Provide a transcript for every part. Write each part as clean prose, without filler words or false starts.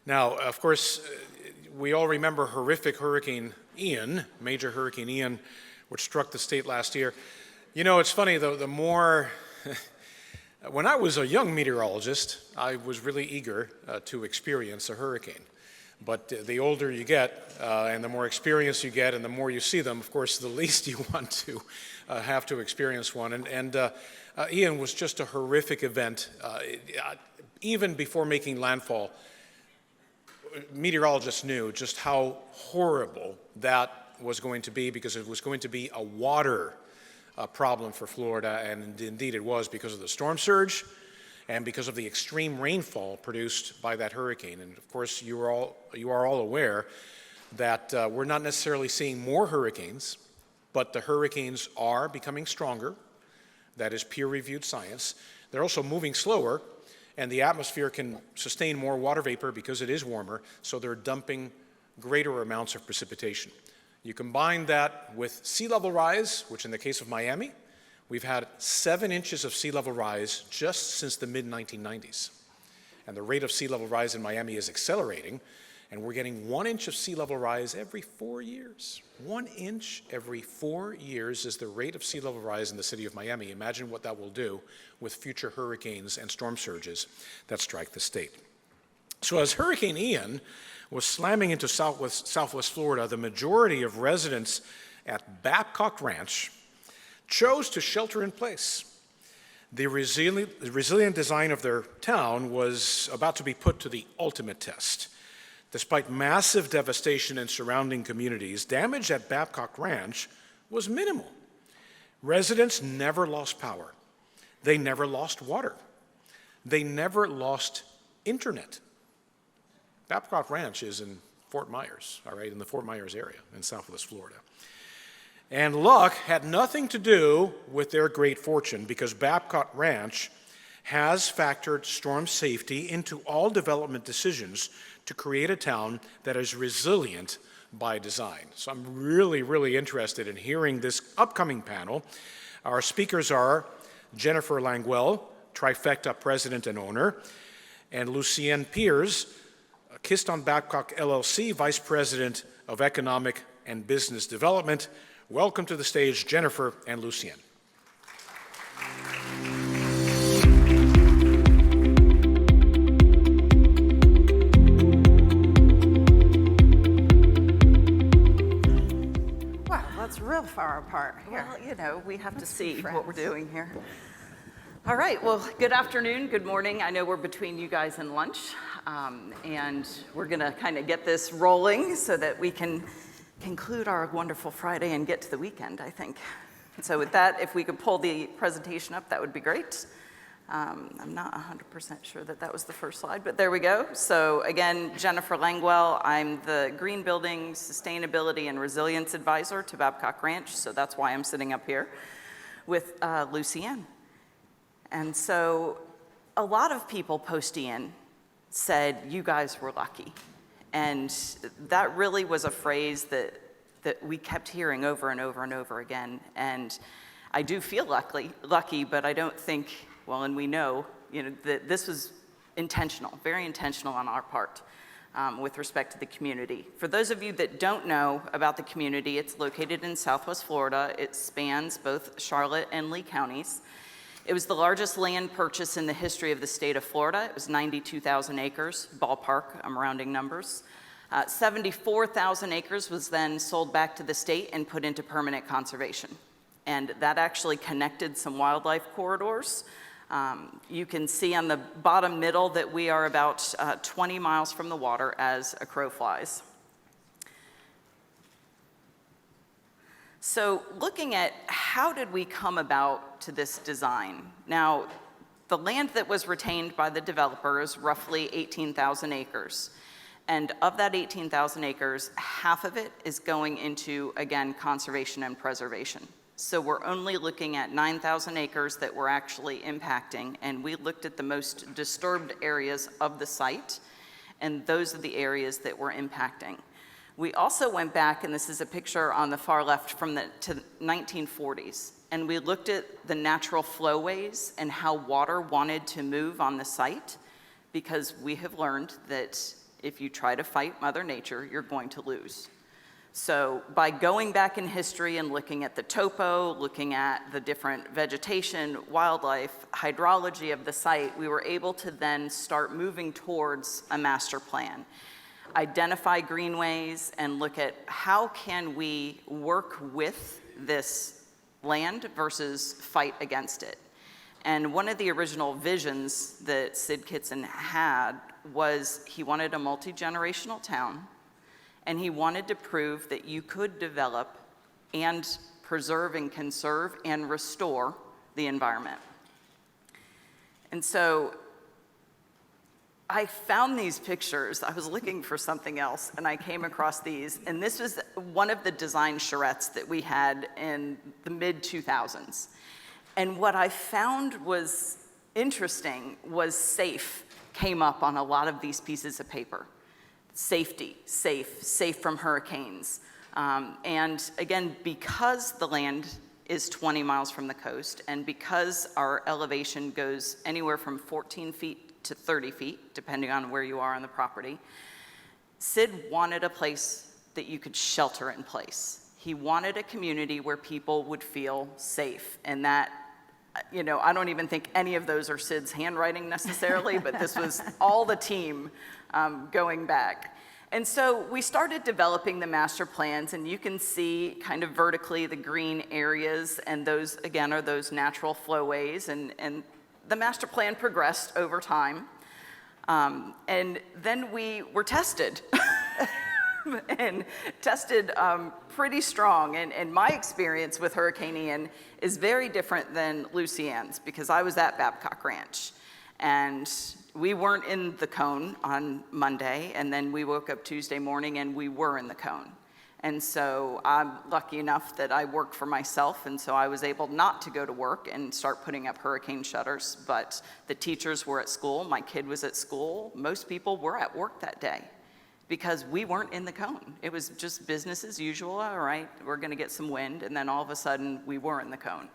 Now, of course, we all remember horrific Hurricane Ian, major Hurricane Ian, which struck the state last year. You know, it's funny, though, the more, when I was a young meteorologist, I was really eager to experience a hurricane. But the older you get, and the more experience you get, and the more you see them, of course, the least you want to have to experience one. And Ian was just a horrific event. Even before making landfall, meteorologists knew just how horrible that was going to be, because it was going to be a water problem for Florida, and indeed it was, because of the storm surge and because of the extreme rainfall produced by that hurricane. And of course, you are all aware that we're not necessarily seeing more hurricanes, but the hurricanes are becoming stronger. That is peer-reviewed science. They're also moving slower, and the atmosphere can sustain more water vapor because it is warmer, so they're dumping greater amounts of precipitation. You combine that with sea level rise, which in the case of Miami, we've had 7 inches of sea level rise just since the mid-1990s. And the rate of sea level rise in Miami is accelerating, and we're getting 1 inch of sea level rise every 4 years. 1 inch every 4 years is the rate of sea level rise in the city of Miami. Imagine what that will do with future hurricanes and storm surges that strike the state. So as Hurricane Ian was slamming into southwest Florida, the majority of residents at Babcock Ranch chose to shelter in place. The resilient design of their town was about to be put to the ultimate test. Despite massive devastation in surrounding communities, damage at Babcock Ranch was minimal. Residents never lost power. They never lost water. They never lost internet. Babcock Ranch is in Fort Myers, all right, in the Fort Myers area in southwest Florida. And luck had nothing to do with their great fortune, because Babcock Ranch has factored storm safety into all development decisions to create a town that is resilient by design. So I'm really, really interested in hearing this upcoming panel. Our speakers are Jennifer Languell, Trifecta president and owner, and Lucienne Piers, Kiston Babcock LLC, Vice President of Economic and Business Development. Welcome to the stage, Jennifer and Lucienne. Wow, that's real far apart here. Well, you know, we have to see what we're doing here. All right, well, good afternoon, good morning. I know we're between you guys and lunch, and we're gonna kind of get this rolling so that we can conclude our wonderful Friday and get to the weekend, I think. So with that, if we could pull the presentation up, that would be great. I'm not 100% sure that was the first slide, but there we go. So again, Jennifer Languell, I'm the Green Building Sustainability and Resilience Advisor to Babcock Ranch, so that's why I'm sitting up here with Lucienne. And so a lot of people post-Ian said, you guys were lucky. And that really was a phrase that we kept hearing over and over and over again. And I do feel lucky, but I don't think, well, and we know, that this was intentional, very intentional on our part with respect to the community. For those of you that don't know about the community, it's located in Southwest Florida. It spans both Charlotte and Lee counties. It was the largest land purchase in the history of the state of Florida. It was 92,000 acres, ballpark, I'm rounding numbers. 74,000 acres was then sold back to the state and put into permanent conservation. And that actually connected some wildlife corridors. You can see on the bottom middle that we are about 20 miles from the water as a crow flies. So looking at how did we come about to this design? Now, the land that was retained by the developer is roughly 18,000 acres. And of that 18,000 acres, half of it is going into, again, conservation and preservation. So we're only looking at 9,000 acres that we're actually impacting, and we looked at the most disturbed areas of the site, and those are the areas that we're impacting. We also went back, and this is a picture on the far left from the 1940s, and we looked at the natural flowways and how water wanted to move on the site, because we have learned that if you try to fight Mother Nature, you're going to lose. So by going back in history and looking at the topo, looking at the different vegetation, wildlife, hydrology of the site, we were able to then start moving towards a master plan. Identify greenways and look at how can we work with this land versus fight against it. And one of the original visions that Sid Kitson had was he wanted a multi-generational town, and he wanted to prove that you could develop and preserve and conserve and restore the environment. And so I found these pictures. I was looking for something else, and I came across these. And this was one of the design charrettes that we had in the mid-2000s. And what I found was interesting was safe came up on a lot of these pieces of paper. Safety, safe from hurricanes. And again, because the land is 20 miles from the coast, and because our elevation goes anywhere from 14 feet to 30 feet, depending on where you are on the property, Sid wanted a place that you could shelter in place. He wanted a community where people would feel safe, and that, you know, I don't even think any of those are Sid's handwriting necessarily, but this was all the team going back. And so we started developing the master plans, and you can see kind of vertically the green areas, and those, again, are those natural flowways, and the master plan progressed over time. And then we were tested. And tested pretty strong. And my experience with Hurricane Ian is very different than Lucienne's, because I was at Babcock Ranch. And we weren't in the cone on Monday, and then we woke up Tuesday morning and we were in the cone. And so I'm lucky enough that I work for myself, and so I was able not to go to work and start putting up hurricane shutters, but the teachers were at school, my kid was at school, most people were at work that day because we weren't in the cone. It was just business as usual. All right, we're gonna get some wind, and then all of a sudden we were in the cone.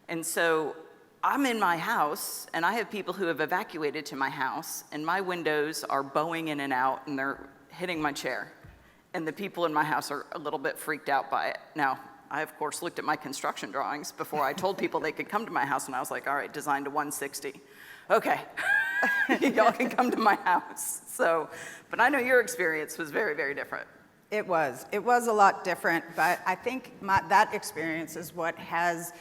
And so I'm in my house, and I have people who have evacuated to my house, and my windows are bowing in and out, and they're hitting my chair. And the people in my house are a little bit freaked out by it. Now, I, of course, looked at my construction drawings before I told people they could come to my house, and I was like, all right, designed to 160. Okay, y'all can come to my house. So, but I know your experience was very, very different. It was a lot different, but I think that experience is what has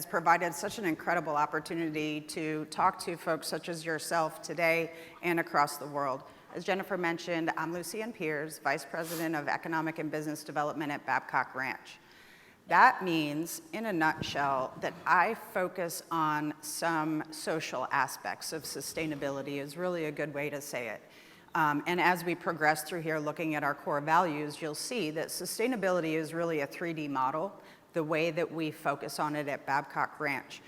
provided such an incredible opportunity to talk to folks such as yourself today and across the world. As Jennifer mentioned, I'm Lucienne Piers, Vice President of Economic and Business Development at Babcock Ranch. That means, in a nutshell, that I focus on some social aspects of sustainability is really a good way to say it. And as we progress through here looking at our core values, you'll see that sustainability is really a 3D model, the way that we focus on it at Babcock Ranch.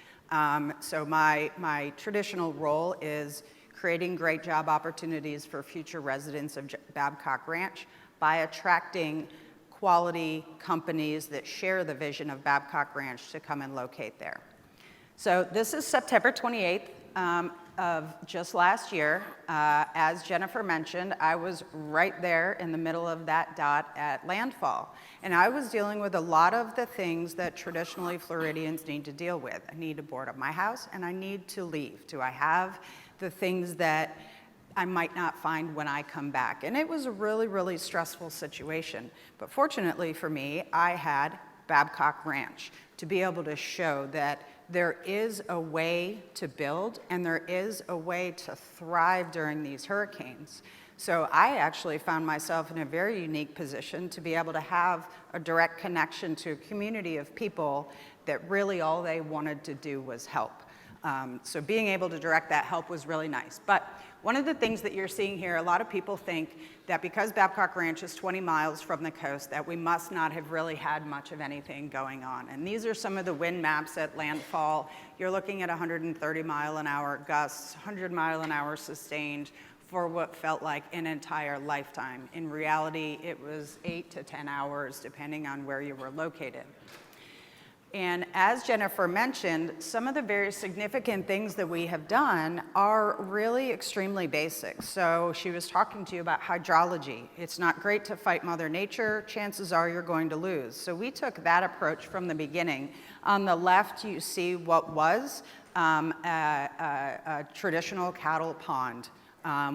So my traditional role is creating great job opportunities for future residents of Babcock Ranch by attracting quality companies that share the vision of Babcock Ranch to come and locate there. So this is September 28th of just last year. As Jennifer mentioned, I was right there in the middle of that dot at landfall. And I was dealing with a lot of the things that traditionally Floridians need to deal with. I need to board up my house, and I need to leave. Do I have the things that I might not find when I come back? And it was a really, really stressful situation. But fortunately for me, I had Babcock Ranch to be able to show that there is a way to build and there is a way to thrive during these hurricanes. So I actually found myself in a very unique position to be able to have a direct connection to a community of people that really all they wanted to do was help. So being able to direct that help was really nice. But one of the things that you're seeing here, a lot of people think that because Babcock Ranch is 20 miles from the coast, that we must not have really had much of anything going on. And these are some of the wind maps at landfall. You're looking at 130-mile-an-hour gusts, 100-mile-an-hour sustained for what felt like an entire lifetime. In reality, it was 8 to 10 hours, depending on where you were located. And as Jennifer mentioned, some of the very significant things that we have done are really extremely basic. So she was talking to you about hydrology. It's not great to fight Mother Nature. Chances are you're going to lose. So we took that approach from the beginning. On the left, you see what was a traditional cattle pond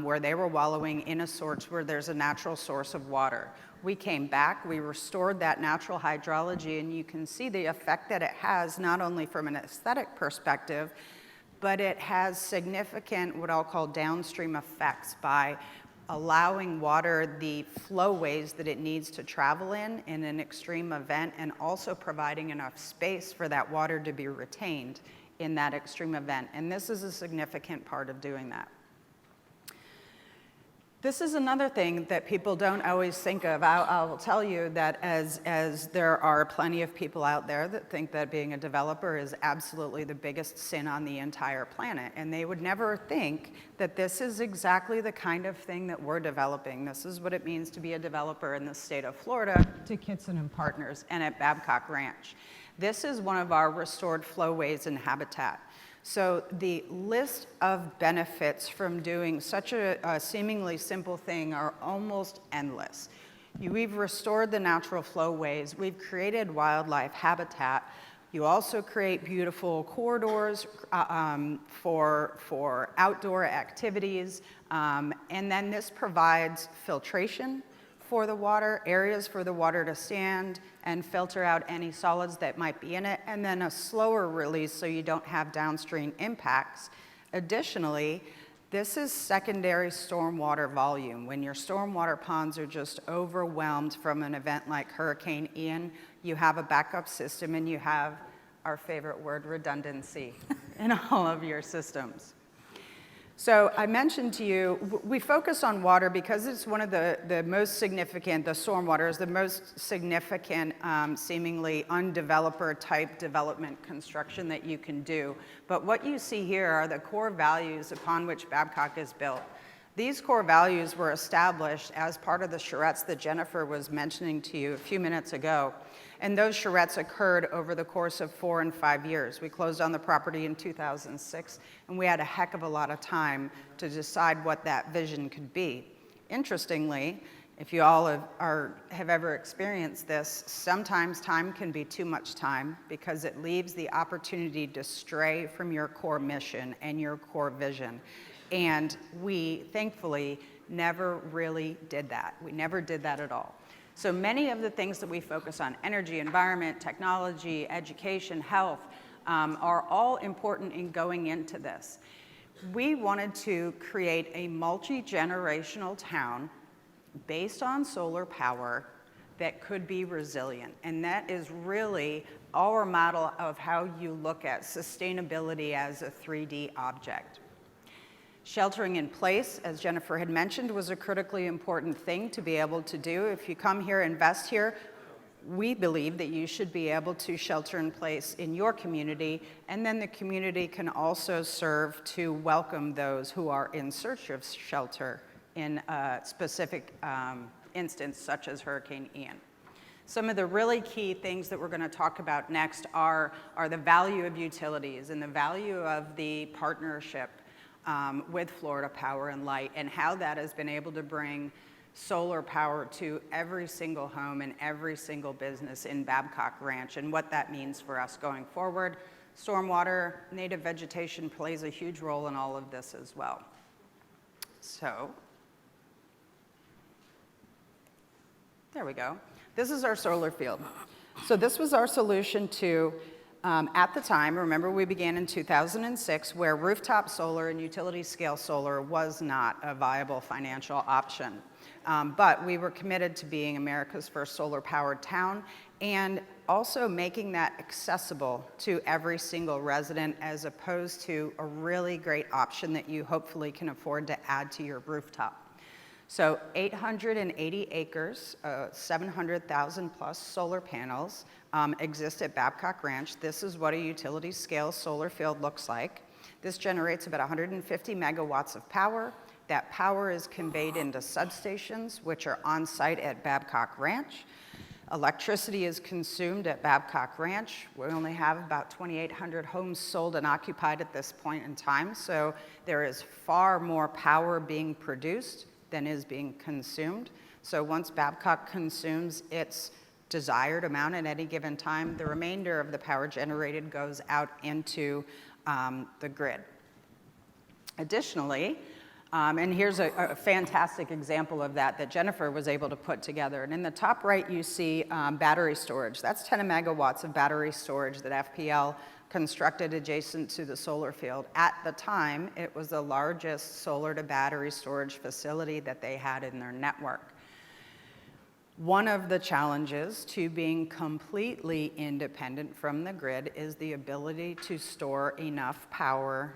where they were wallowing in a source where there's a natural source of water. We came back, we restored that natural hydrology, and you can see the effect that it has, not only from an aesthetic perspective, but it has significant, what I'll call downstream effects by allowing water the flowways that it needs to travel in an extreme event, and also providing enough space for that water to be retained in that extreme event. And this is a significant part of doing that. This is another thing that people don't always think of. I will tell you that as there are plenty of people out there that think that being a developer is absolutely the biggest sin on the entire planet, and they would never think that this is exactly the kind of thing that we're developing. This is what it means to be a developer in the state of Florida to Kitson and Partners and at Babcock Ranch. This is one of our restored flowways and habitat. So the list of benefits from doing such a seemingly simple thing are almost endless. We've restored the natural flowways, we've created wildlife habitat, you also create beautiful corridors for outdoor activities, and then this provides filtration for the water, areas for the water to stand and filter out any solids that might be in it, and then a slower release so you don't have downstream impacts. Additionally, this is secondary stormwater volume. When your stormwater ponds are just overwhelmed from an event like Hurricane Ian, you have a backup system and you have our favorite word, redundancy, in all of your systems. So I mentioned to you, we focus on water because it's one of the most significant, the stormwater is the most significant, seemingly undeveloper type development construction that you can do. But what you see here are the core values upon which Babcock is built. These core values were established as part of the charrettes that Jennifer was mentioning to you a few minutes ago. And those charrettes occurred over the course of 4 and 5 years. We closed on the property in 2006, and we had a heck of a lot of time to decide what that vision could be. Interestingly, if you all have ever experienced this, sometimes time can be too much time because it leaves the opportunity to stray from your core mission and your core vision. And we, thankfully, never really did that. We never did that at all. So many of the things that we focus on, energy, environment, technology, education, health, are all important in going into this. We wanted to create a multi-generational town based on solar power that could be resilient. And that is really our model of how you look at sustainability as a 3D object. Sheltering in place, as Jennifer had mentioned, was a critically important thing to be able to do. If you come here, invest here, we believe that you should be able to shelter in place in your community, and then the community can also serve to welcome those who are in search of shelter in a specific instance, such as Hurricane Ian. Some of the really key things that we're going to talk about next are the value of utilities and the value of the partnership with Florida Power and Light, and how that has been able to bring solar power to every single home and every single business in Babcock Ranch, and what that means for us going forward. Stormwater, native vegetation plays a huge role in all of this as well. So, there we go. This is our solar field. So this was our solution to at the time, remember we began in 2006, where rooftop solar and utility scale solar was not a viable financial option. But we were committed to being America's first solar powered town, and also making that accessible to every single resident, as opposed to a really great option that you hopefully can afford to add to your rooftop. So 880 acres, 700,000 plus solar panels exist at Babcock Ranch. This is what a utility scale solar field looks like. This generates about 150 megawatts of power. That power is conveyed into substations, which are on site at Babcock Ranch. Electricity is consumed at Babcock Ranch. We only have about 2,800 homes sold and occupied at this point in time, so there is far more power being produced than is being consumed. So once Babcock consumes its desired amount at any given time, the remainder of the power generated goes out into the grid. Additionally, and here's a fantastic example of that Jennifer was able to put together. And in the top right, you see battery storage. That's 10 megawatts of battery storage that FPL constructed adjacent to the solar field. At the time, it was the largest solar to battery storage facility that they had in their network. One of the challenges to being completely independent from the grid is the ability to store enough power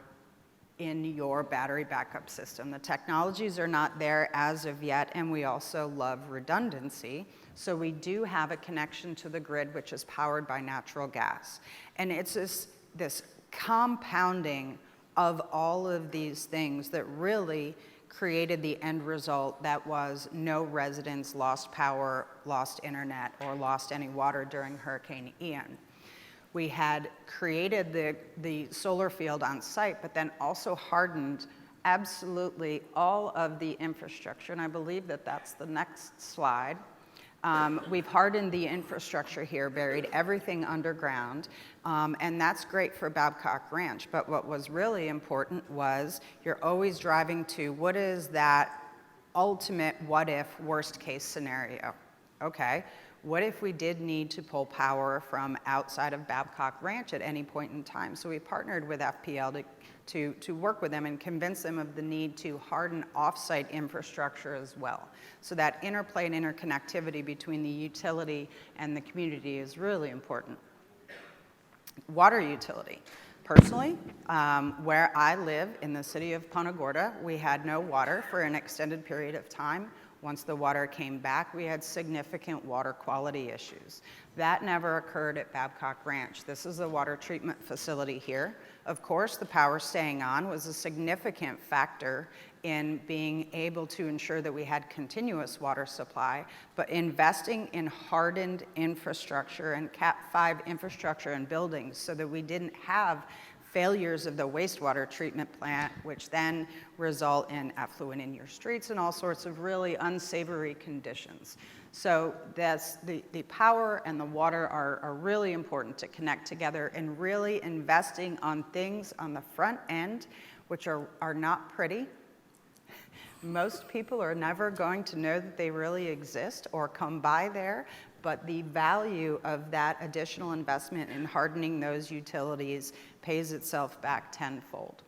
in your battery backup system. The technologies are not there as of yet, and we also love redundancy. So we do have a connection to the grid, which is powered by natural gas. And it's this compounding of all of these things that really created the end result that was no residents lost power, lost internet, or lost any water during Hurricane Ian. We had created the solar field on site, but then also hardened absolutely all of the infrastructure, and I believe that that's the next slide. We've hardened the infrastructure here, buried everything underground, and that's great for Babcock Ranch. But what was really important was you're always driving to what is that ultimate what if worst case scenario. Okay, what if we did need to pull power from outside of Babcock Ranch at any point in time? So we partnered with FPL to work with them and convince them of the need to harden off-site infrastructure as well. So that interplay and interconnectivity between the utility and the community is really important. Water utility. Personally, where I live in the city of Punta Gorda, we had no water for an extended period of time. Once the water came back, we had significant water quality issues. That never occurred at Babcock Ranch. This is a water treatment facility here. Of course, the power staying on was a significant factor in being able to ensure that we had continuous water supply, but investing in hardened infrastructure and Cat 5 infrastructure and buildings so that we didn't have failures of the wastewater treatment plant, which then result in effluent in your streets and all sorts of really unsavory conditions. So that's the power and the water are really important to connect together, and really investing on things on the front end, which are not pretty. Most people are never going to know that they really exist or come by there, but the value of that additional investment in hardening those utilities pays itself back tenfold.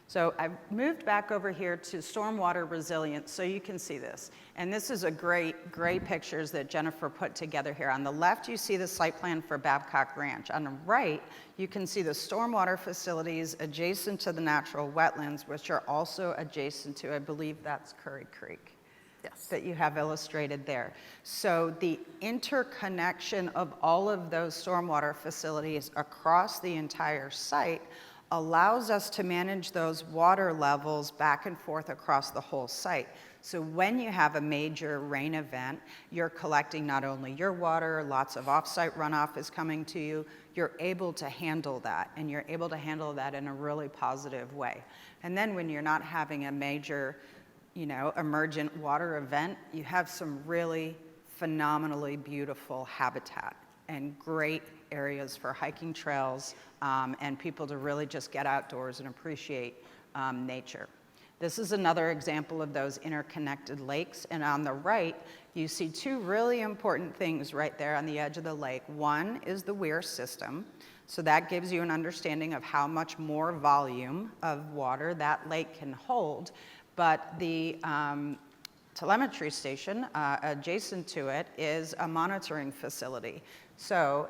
So I've moved back over here to stormwater resilience so you can see this. And this is a great pictures that Jennifer put together here. On the left, you see the site plan for Babcock Ranch. On the right, you can see the stormwater facilities adjacent to the natural wetlands, which are also adjacent to, I believe that's Curry Creek. Yes. That you have illustrated there. So the interconnection of all of those stormwater facilities across the entire site allows us to manage those water levels back and forth across the whole site. So when you have a major rain event, you're collecting not only your water, lots of off-site runoff is coming to you, you're able to handle that, and you're able to handle that in a really positive way. And then when you're not having a major, emergent water event, you have some really phenomenally beautiful habitat and great areas for hiking trails and people to really just get outdoors and appreciate nature. This is another example of those interconnected lakes, and on the right, you see two really important things right there on the edge of the lake. One is the weir system, so that gives you an understanding of how much more volume of water that lake can hold, but the telemetry station adjacent to it is a monitoring facility. So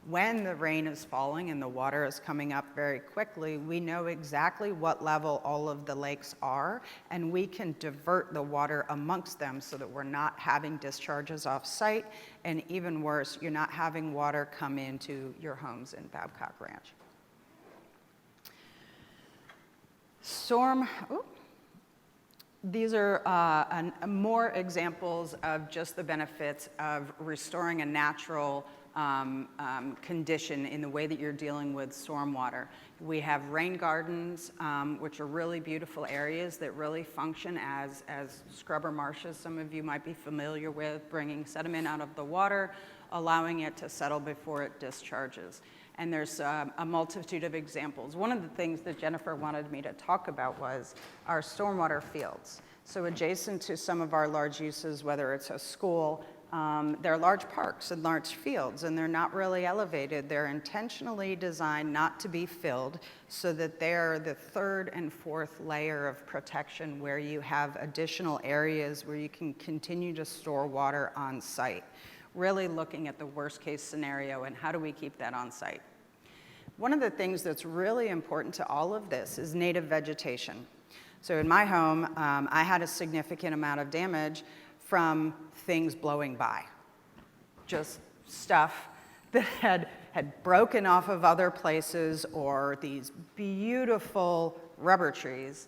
when the rain is falling and the water is coming up very quickly, we know exactly what level all of the lakes are, and we can divert the water amongst them so that we're not having discharges off site, and even worse, you're not having water come into your homes in Babcock Ranch. These are more examples of just the benefits of restoring a natural condition in the way that you're dealing with stormwater. We have rain gardens, which are really beautiful areas that really function as scrubber marshes. Some of you might be familiar with bringing sediment out of the water, allowing it to settle before it discharges. And there's a multitude of examples. One of the things that Jennifer wanted me to talk about was our stormwater fields. So adjacent to some of our large uses, whether it's a school, they're large parks and large fields, and they're not really elevated. They're intentionally designed not to be filled so that they're the third and fourth layer of protection where you have additional areas where you can continue to store water on site. Really looking at the worst case scenario and how do we keep that on site. One of the things that's really important to all of this is native vegetation. So in my home, I had a significant amount of damage from things blowing by. Just stuff that had broken off of other places, or these beautiful rubber trees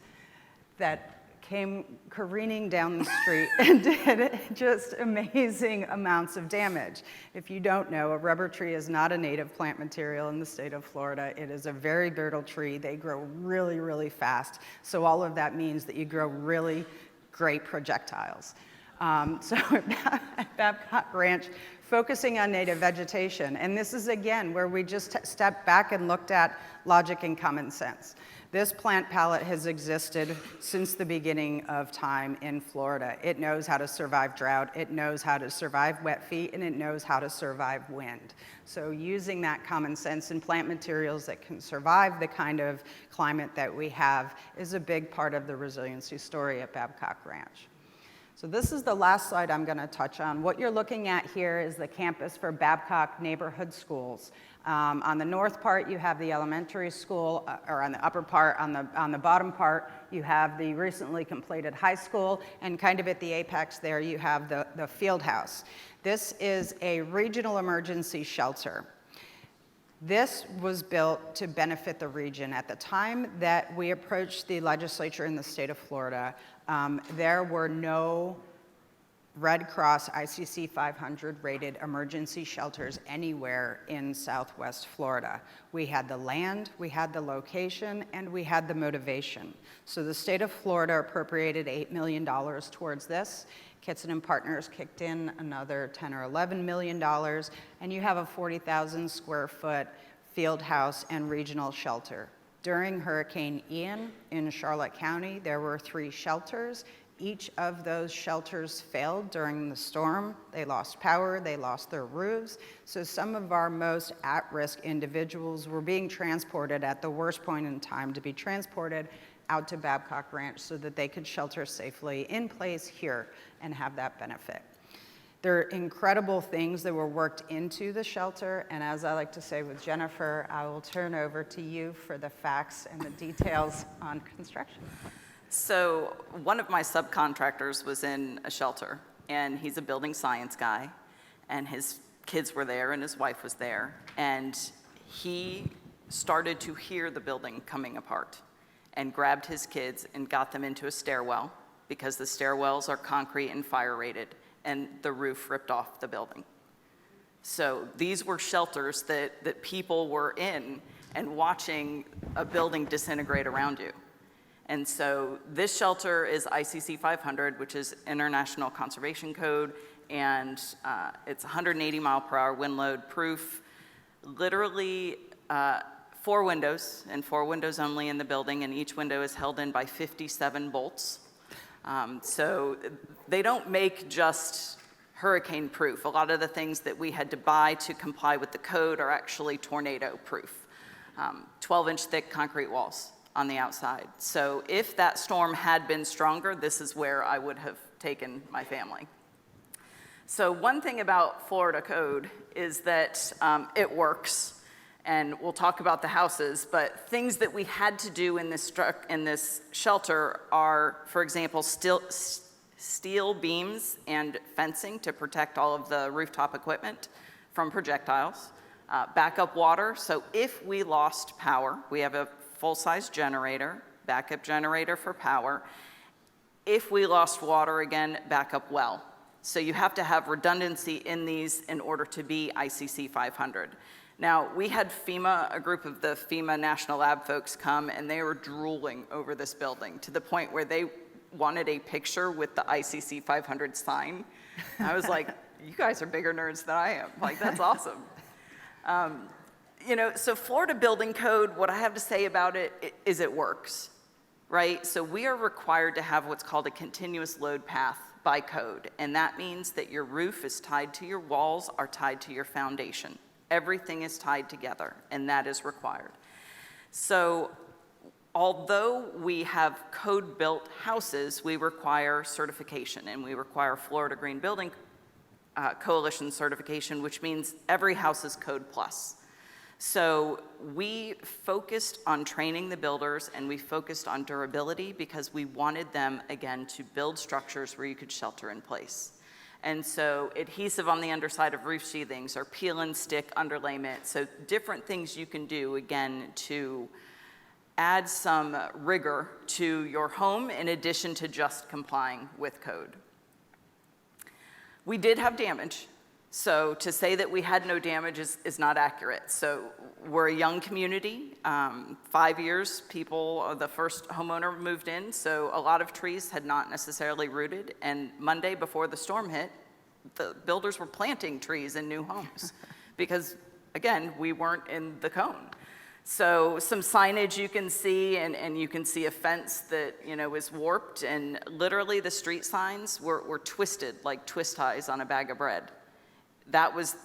that came careening down the street and did just amazing amounts of damage. If you don't know, a rubber tree is not a native plant material in the state of Florida. It is a very brittle tree. They grow really, really fast. So all of that means that you grow really great projectiles. So at Babcock Ranch, focusing on native vegetation, and this is again where we just stepped back and looked at logic and common sense. This plant palette has existed since the beginning of time in Florida. It knows how to survive drought, it knows how to survive wet feet, and it knows how to survive wind. So using that common sense in plant materials that can survive the kind of climate that we have is a big part of the resiliency story at Babcock Ranch. So this is the last slide I'm going to touch on. What you're looking at here is the campus for Babcock neighborhood schools. On the north part, you have the elementary school, or on the upper part, on the bottom part, you have the recently completed high school, and kind of at the apex there, you have the field house. This is a regional emergency shelter. This was built to benefit the region. At the time that we approached the legislature in the state of Florida, there were no Red Cross ICC 500 rated emergency shelters anywhere in Southwest Florida. We had the land, we had the location, and we had the motivation. So the state of Florida appropriated $8 million towards this. Kitson and Partners kicked in another $10 or $11 million, and you have a 40,000 square foot field house and regional shelter. During Hurricane Ian in Charlotte County, there were 3 shelters. Each of those shelters failed during the storm. They lost power, they lost their roofs. So some of our most at-risk individuals were being transported at the worst point in time to be transported out to Babcock Ranch so that they could shelter safely in place here and have that benefit. There are incredible things that were worked into the shelter, and as I like to say with Jennifer, I will turn over to you for the facts and the details on construction. So one of my subcontractors was in a shelter, and he's a building science guy, and his kids were there and his wife was there, and he started to hear the building coming apart and grabbed his kids and got them into a stairwell because the stairwells are concrete and fire rated, and the roof ripped off the building. So these were shelters that people were in and watching a building disintegrate around you. And so this shelter is ICC 500, which is International Conservation Code, and it's 180 mile per hour wind load proof. Literally 4 windows, and 4 windows only in the building, and each window is held in by 57 bolts. So they don't make just hurricane proof. A lot of the things that we had to buy to comply with the code are actually tornado proof. 12-inch thick concrete walls on the outside. So if that storm had been stronger, this is where I would have taken my family. So one thing about Florida code is that it works, and we'll talk about the houses, but things that we had to do in this shelter are, for example, steel beams and fencing to protect all of the rooftop equipment from projectiles, backup water. So if we lost power, we have a full-size generator, backup generator for power, if we lost water again, backup well. So you have to have redundancy in these in order to be ICC 500. Now, we had FEMA, a group of the FEMA National Lab folks come, and they were drooling over this building to the point where they wanted a picture with the ICC 500 sign. I was like, you guys are bigger nerds than I am. Like, that's awesome. You know, so Florida Building Code, what I have to say about it is it works, right? So we are required to have what's called a continuous load path by code, and that means that your roof is tied to your walls, are tied to your foundation. Everything is tied together, and that is required. So although we have code-built houses, we require certification, and we require Florida Green Building Coalition certification, which means every house is Code Plus. So we focused on training the builders, and we focused on durability because we wanted them, again, to build structures where you could shelter in place. And so adhesive on the underside of roof sheathings or peel and stick underlayment. So different things you can do, again, to add some rigor to your home in addition to just complying with code. We did have damage. So to say that we had no damage is not accurate. So we're a young community. 5 years, the first homeowner moved in, so a lot of trees had not necessarily rooted. And Monday before the storm hit, the builders were planting trees in new homes because, again, we weren't in the cone. So some signage you can see, and you can see a fence that, you know, is warped, and literally the street signs were twisted like twist ties on a bag of bread. That was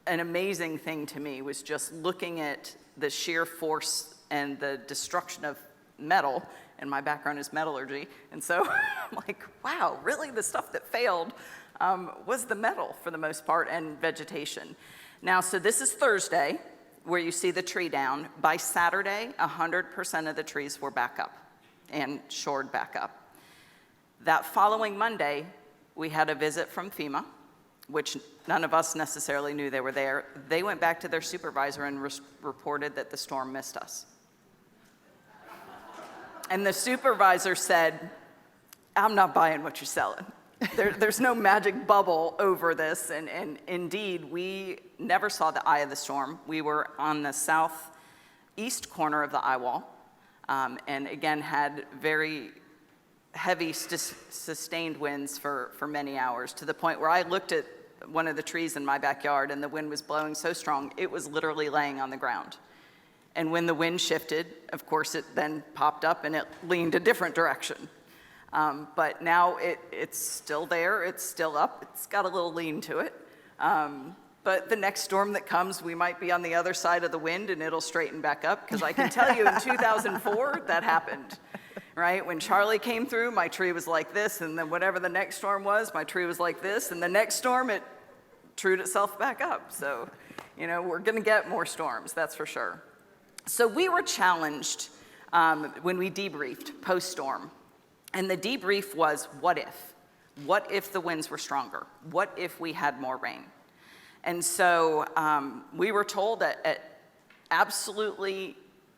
an amazing thing to me, was just looking at the sheer force and the destruction of metal, and my background is metallurgy, and so I'm like, wow, really the stuff that failed was the metal for the most part and vegetation. Now, so this is Thursday, where you see the tree down. By Saturday, 100% of the trees were back up and shored back up. That following Monday, we had a visit from FEMA, which none of us necessarily knew they were there. They went back to their supervisor and reported that the storm missed us. And the supervisor said, I'm not buying what you're selling. There's no magic bubble over this, and indeed, we never saw the eye of the storm. We were on the southeast corner of the eye wall, and again, had very heavy sustained winds for many hours, to the point where I looked at one of the trees in my backyard and the wind was blowing so strong, it was literally laying on the ground. And when the wind shifted, of course, it then popped up and it leaned a different direction. But now it's still there, it's still up, it's got a little lean to it. But the next storm that comes, we might be on the other side of the wind and it'll straighten back up, because I can tell you in 2004, that happened. Right? When Charlie came through, my tree was like this, and then whatever the next storm was, my tree was like this, and the next storm, it trued itself back up. So, you know, we're gonna get more storms, that's for sure. So we were challenged when we debriefed post-storm, and the debrief was, what if? What if the winds were stronger? What if we had more rain? And so we were told that at absolutely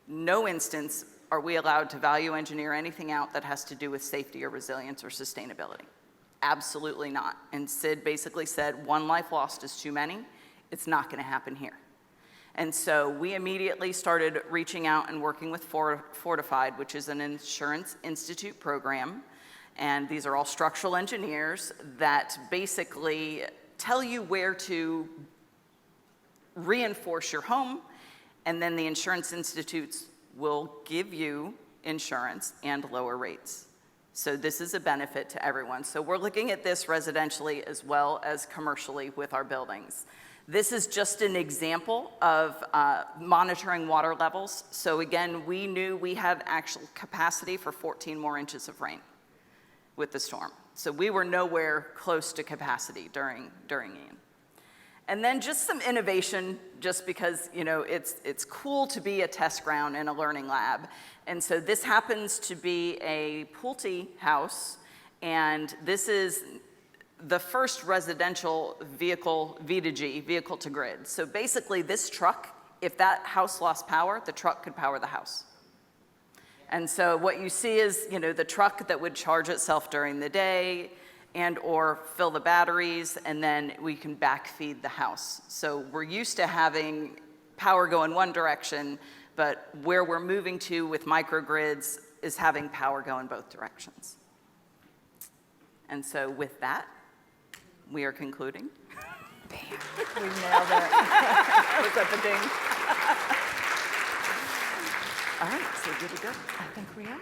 no instance are we allowed to value engineer anything out that has to do with safety or resilience or sustainability. Absolutely not. And Sid basically said, one life lost is too many. It's not going to happen here. And so we immediately started reaching out and working with Fortified, which is an Insurance Institute program. And these are all structural engineers that basically tell you where to reinforce your home, and then the Insurance Institutes will give you insurance and lower rates. So this is a benefit to everyone. So we're looking at this residentially as well as commercially with our buildings. This is just an example of monitoring water levels. So again, we knew we had actual capacity for 14 more inches of rain with the storm. So we were nowhere close to capacity during Ian. And then just some innovation, just because, you know, it's cool to be a test ground and a learning lab. And so this happens to be a Pulte house, and this is the first residential vehicle, V2G, vehicle to grid. So basically this truck, if that house lost power, the truck could power the house. And so what you see is, the truck that would charge itself during the day and or fill the batteries, and then we can backfeed the house. So we're used to having power go in one direction, but where we're moving to with microgrids is having power go in both directions. And so with that, we are concluding. Bam, we nailed it. Was that the ding? All right, so good to go. I think we are.